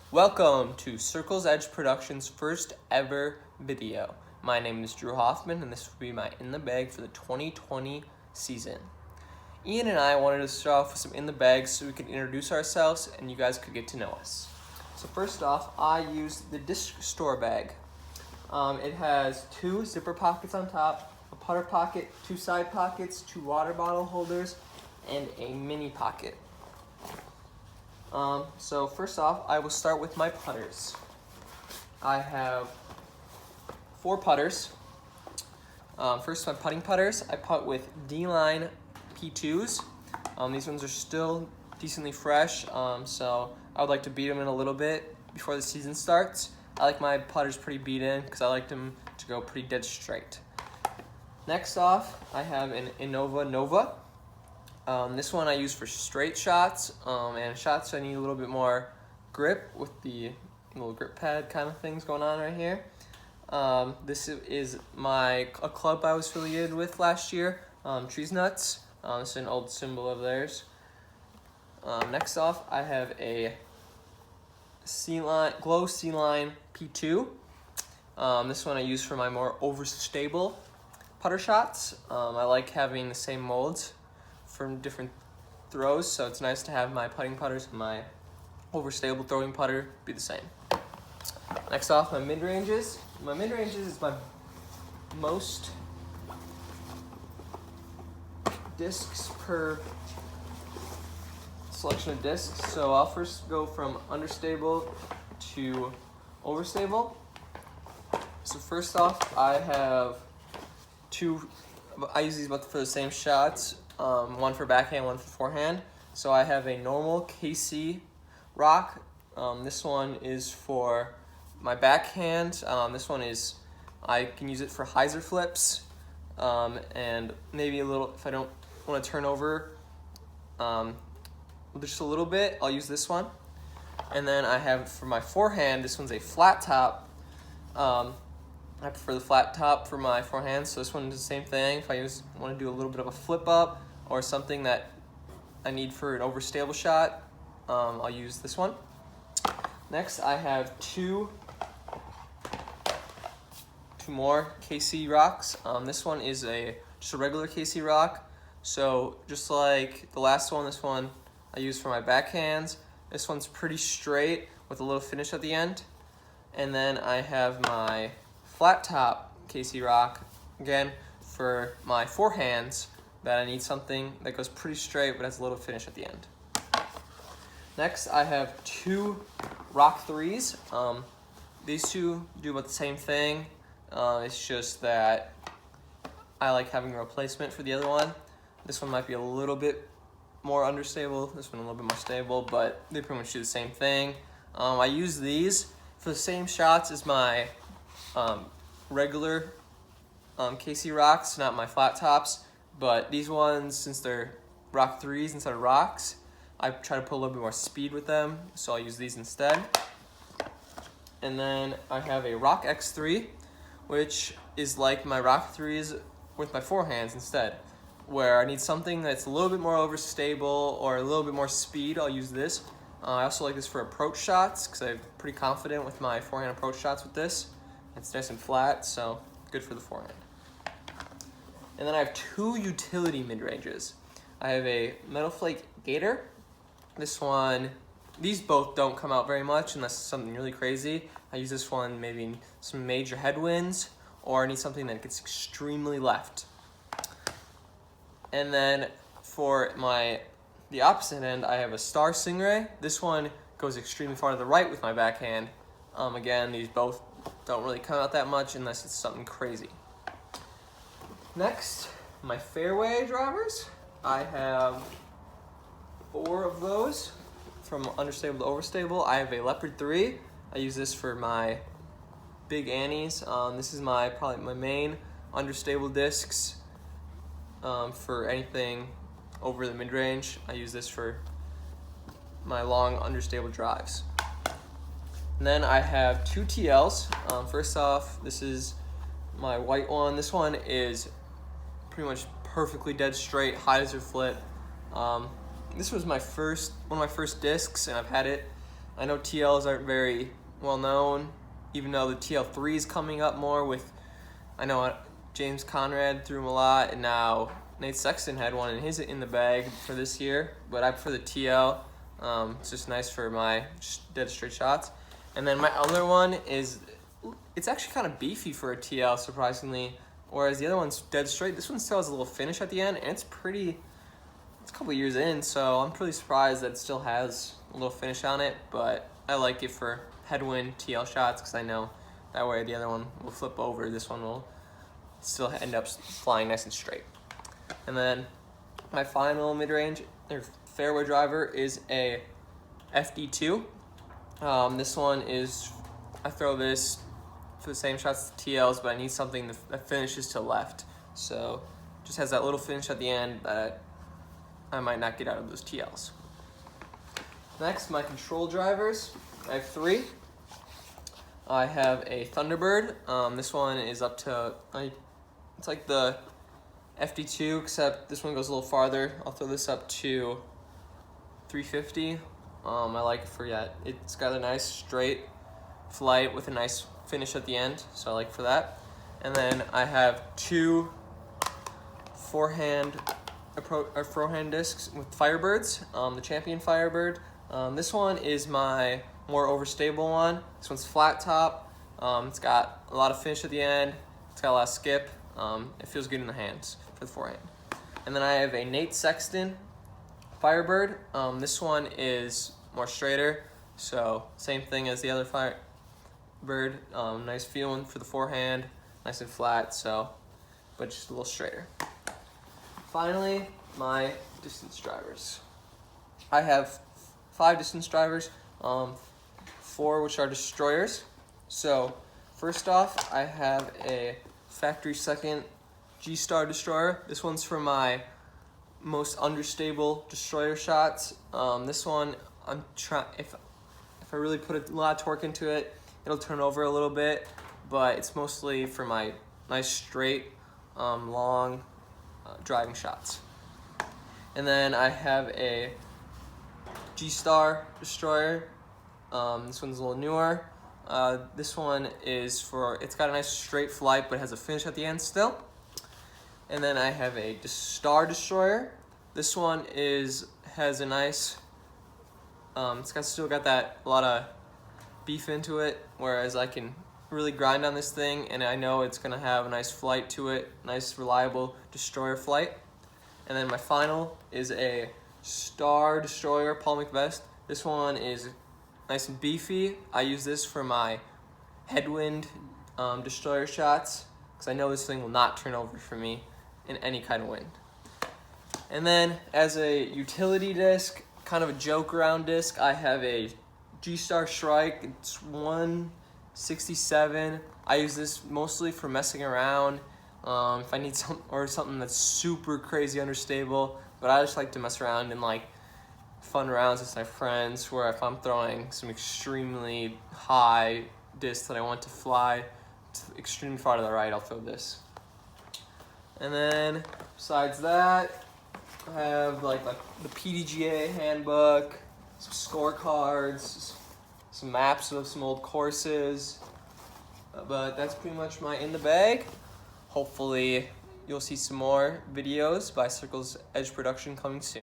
Welcome to Circle's Edge Productions' first ever video. My name is Drew Hoffman, and this will be my In the Bag for the 2020 season. Ian and I wanted to start off with some In the Bags so we could introduce ourselves and you guys could get to know us. So first off, I used the disc store bag. It has 2 zipper pockets on top, a putter pocket, 2 side pockets, 2 water bottle holders, and a mini pocket. So first off, I will start with my putters. I have 4 putters. First, my putting putters. I putt with D-Line P2s. These ones are still decently fresh, so I would like to beat them in a little bit before the season starts. I like my putters pretty beat in because I like them to go pretty dead straight. Next off, I have an Innova Nova. This one I use for straight shots, and shots I need a little bit more grip with the little grip pad kind of things going on right here. This is a club I was affiliated with last year, Trees Nuts. This is an old symbol of theirs. Next off, I have a Glow C-Line P2. This one I use for my more overstable putter shots. I like having the same molds from different throws, so it's nice to have my putting putters and my overstable throwing putter be the same. Next off, my mid-ranges. My mid-ranges is my most discs per selection of discs. So I'll first go from understable to overstable. So first off, I have 2, I use these both for the same shots. One for backhand, one for forehand. So I have a normal KC rock. This one is for my backhand. This one is, I can use it for hyzer flips, and maybe a little, if I don't want to turn over just a little bit, I'll use this one. And then I have for my forehand, this one's a flat top. I prefer the flat top for my forehand, so this one does the same thing. If I want to do a little bit of a flip up or something that I need for an overstable shot, I'll use this one. Next, I have two more KC rocks. This one is just a regular KC rock. So just like the last one, this one I use for my backhands. This one's pretty straight with a little finish at the end. And then I have my flat top KC rock, again, for my forehands, that I need something that goes pretty straight but has a little finish at the end. Next, I have 2 rock 3s. These 2 do about the same thing. It's just that I like having a replacement for the other one. This one might be a little bit more understable, this one a little bit more stable, but they pretty much do the same thing. I use these for the same shots as my regular KC rocks, not my flat tops, but these ones, since they're rock 3s instead of rocks, I try to put a little bit more speed with them, so I'll use these instead. And then I have a rock X3, which is like my rock 3s with my forehands instead, where I need something that's a little bit more overstable or a little bit more speed. I'll use this. I also like this for approach shots because I'm pretty confident with my forehand approach shots with this. It's nice and flat, so good for the forehand. And then I have 2 utility mid-ranges. I have a Metal Flake Gator. This one, these both don't come out very much unless it's something really crazy. I use this one maybe in some major headwinds, or I need something that gets extremely left. And then for the opposite end, I have a Star Stingray. This one goes extremely far to the right with my backhand. Again, these both don't really come out that much unless it's something crazy. Next, my Fairway Drivers. I have 4 of those from understable to overstable. I have a Leopard 3. I use this for my Big Annies. This is probably my main understable discs. For anything over the mid-range, I use this for my long understable drives. And then I have 2 TLs. First off, this is my white one. This one is pretty much perfectly dead straight, hyzer flip. This was one of my first discs, and I've had it I know TLs aren't very well known, even though the TL3 is coming up more with, I know James Conrad threw him a lot, and now Nate Sexton had one in the bag for this year, but I prefer the TL. It's just nice for my dead straight shots. And then my other one is, it's actually kind of beefy for a TL, surprisingly, whereas the other one's dead straight. This one still has a little finish at the end, and it's a couple years in, so I'm pretty surprised that it still has a little finish on it, but I like it for headwind TL shots because I know that way the other one will flip over. This one will still end up flying nice and straight. And then my final mid-range or fairway driver is a FD2. This one is, I throw this for the same shots as TLs, but I need something that finishes to left. So just has that little finish at the end that I might not get out of those TLs. Next, my control drivers. I have 3. I have a Thunderbird. This one is up to, it's like the FD2, except this one goes a little farther. I'll throw this up to 350. I like it for, it's got a nice straight flight with a nice finish at the end, so I like for that. And then I have 2 forehand discs with Firebirds, the Champion Firebird. This one is my more overstable one. This one's flat top. It's got a lot of finish at the end. It's got a lot of skip. It feels good in the hands for the forehand. And then I have a Nate Sexton Firebird. This one is more straighter, so same thing as the other Firebird. Nice feeling for the forehand, nice and flat, but just a little straighter. Finally, my distance drivers. I have 5 distance drivers, 4 which are destroyers. So first off, I have a factory second G-Star destroyer. This one's for my most understable destroyer shots. This one, I'm trying, if I really put a lot of torque into it, it'll turn over a little bit, but it's mostly for my nice straight, long driving shots. And then I have a G-Star destroyer. This one's a little newer. This one is it's got a nice straight flight, but has a finish at the end still. And then I have a Star destroyer. This one has a nice, still got a lot of beef into it, whereas I can really grind on this thing, and I know it's gonna have a nice flight to it, nice reliable destroyer flight. And then my final is a Star destroyer, Paul McBest. This one is nice and beefy. I use this for my headwind destroyer shots because I know this thing will not turn over for me in any kind of wind. And then as a utility disc, kind of a joke around disc, I have a G-Star Shrike. It's 167. I use this mostly for messing around. If I need something that's super crazy understable, but I just like to mess around in like fun rounds with my friends, where if I'm throwing some extremely high disc that I want to fly extremely far to the right, I'll throw this. And then besides that, I have like the PDGA handbook, some scorecards, some maps of some old courses, but that's pretty much my in the bag. Hopefully you'll see some more videos by Circle's Edge Production coming soon.